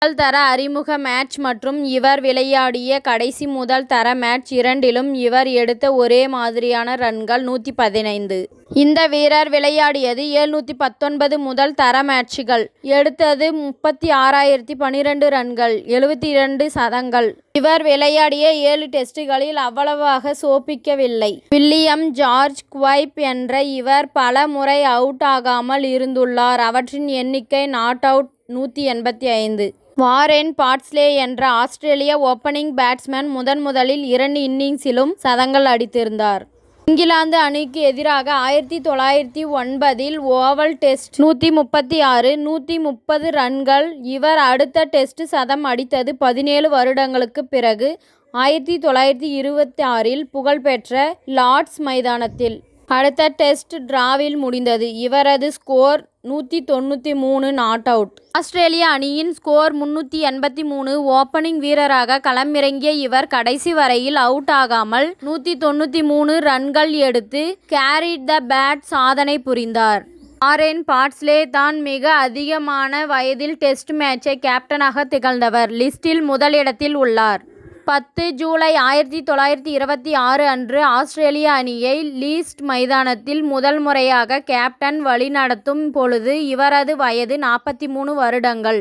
முதல் தர அறிமுக மேட்ச் மற்றும் இவர் விளையாடிய கடைசி முதல் தர மேட்ச் இரண்டிலும் இவர் எடுத்த ஒரே மாதிரியான ரன்கள் 115. இந்த வீரர் விளையாடியது 719 முதல் தர மேட்சுகள், எடுத்தது 36,012 ரன்கள், 72 சதங்கள். இவர் விளையாடிய 7 டெஸ்டுகளில் அவ்வளவாக சோபிக்கவில்லை. வில்லியம் ஜார்ஜ் குவைப் என்ற இவர் பல முறை அவுட் ஆகாமல் இருந்துள்ளார். அவற்றின் எண்ணிக்கை நாட் அவுட் 185. வாரென் பார்ட்ஸ்லே என்ற ஆஸ்திரேலிய ஓப்பனிங் பேட்ஸ்மேன் முதலில் 2 இன்னிங்ஸிலும் சதங்கள் அடித்திருந்தார். இங்கிலாந்து அணிக்கு எதிராக 1909 ஓவல் டெஸ்ட் 136, 130 ரன்கள். இவர் அடுத்த டெஸ்ட் சதம் அடித்தது 17 வருடங்களுக்கு பிறகு 1926 புகழ்பெற்ற லார்ட்ஸ் மைதானத்தில். அடுத்த டெஸ்ட் டிராவில் முடிந்தது. இவரது ஸ்கோர் 193 நாட் அவுட். ஆஸ்திரேலிய அணியின் ஸ்கோர் 383. ஓப்பனிங் வீரராக களமிறங்கிய இவர் கடைசி வரையில் அவுட் ஆகாமல் 193 ரன்கள் எடுத்து கேரிட் த பேட் சாதனை புரிந்தார். வாரென் பார்ட்ஸ்லே தான் மிக அதிகமான வயதில் டெஸ்ட் மேட்சை கேப்டனாக திகழ்ந்தவர். லிஸ்டில் முதலிடத்தில் உள்ளார். 10 ஜூலை 1926 அன்று ஆஸ்திரேலிய அணியை லீஸ்ட் மைதானத்தில் முதல் முறையாக கேப்டன் வழிநடத்தும் பொழுது இவரது வயது 43 வருடங்கள்.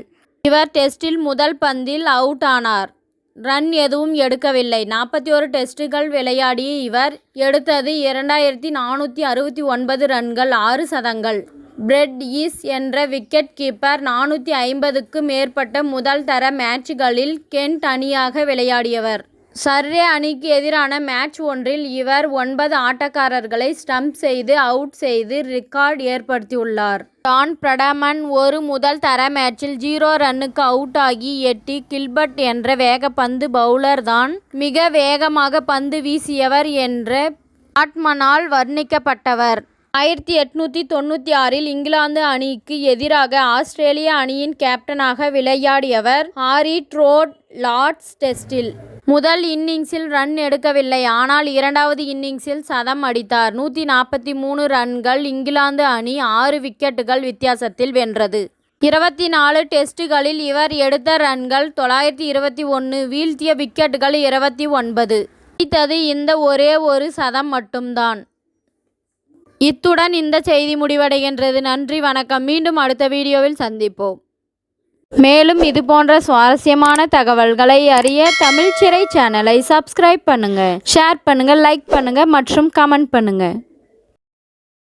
இவர் டெஸ்டில் முதல் பந்தில் அவுட் ஆனார். ரன் எதுவும் எடுக்கவில்லை. 41 டெஸ்டுகள் விளையாடிய இவர் எடுத்தது 2469 ரன்கள், 6 சதங்கள். பிரெட் ஈஸ் என்ற விக்கெட் கீப்பர் 450க்கு மேற்பட்ட முதல் தர மேட்சுகளில் கென்ட் அணியாக விளையாடியவர். சர்ரே அணிக்கு எதிரான மேட்ச் ஒன்றில் இவர் 9 ஆட்டக்காரர்களை ஸ்டம்ப் செய்து அவுட் செய்து ரெக்கார்ட் ஏற்படுத்தியுள்ளார். டான் பிரடமன் ஒரு முதல் தர மேட்சில் 0 ரன்னுக்கு அவுட் ஆகி எட்டி. கில்பர்ட் என்ற வேகப்பந்து பவுலர் தான் மிக வேகமாக பந்து வீசியவர் என்ற பாட்மனால் வர்ணிக்கப்பட்டவர். 1896 இங்கிலாந்து அணிக்கு எதிராக ஆஸ்திரேலிய அணியின் கேப்டனாக விளையாடியவர். ஹாரி ட்ரோட் லார்ட்ஸ் டெஸ்டில் முதல் இன்னிங்ஸில் ரன் எடுக்கவில்லை. ஆனால் இரண்டாவது இன்னிங்ஸில் சதம் அடித்தார். 143 ரன்கள். இங்கிலாந்து அணி 6 விக்கெட்டுகள் வித்தியாசத்தில் வென்றது. 24 டெஸ்டுகளில் இவர் எடுத்த ரன்கள் 921, வீழ்த்திய விக்கெட்டுகள் 29. அடித்தது இந்த ஒரே ஒரு சதம் மட்டும்தான். இத்துடன் இந்த செய்தி முடிவடைகின்றது. நன்றி, வணக்கம். மீண்டும் அடுத்த வீடியோவில் சந்திப்போம். மேலும் இது போன்ற சுவாரஸ்யமான தகவல்களை அறிய தமிழ் சிறை சேனலை சப்ஸ்கிரைப் பண்ணுங்க, ஷேர் பண்ணுங்க, லைக் பண்ணுங்க மற்றும் கமெண்ட் பண்ணுங்க.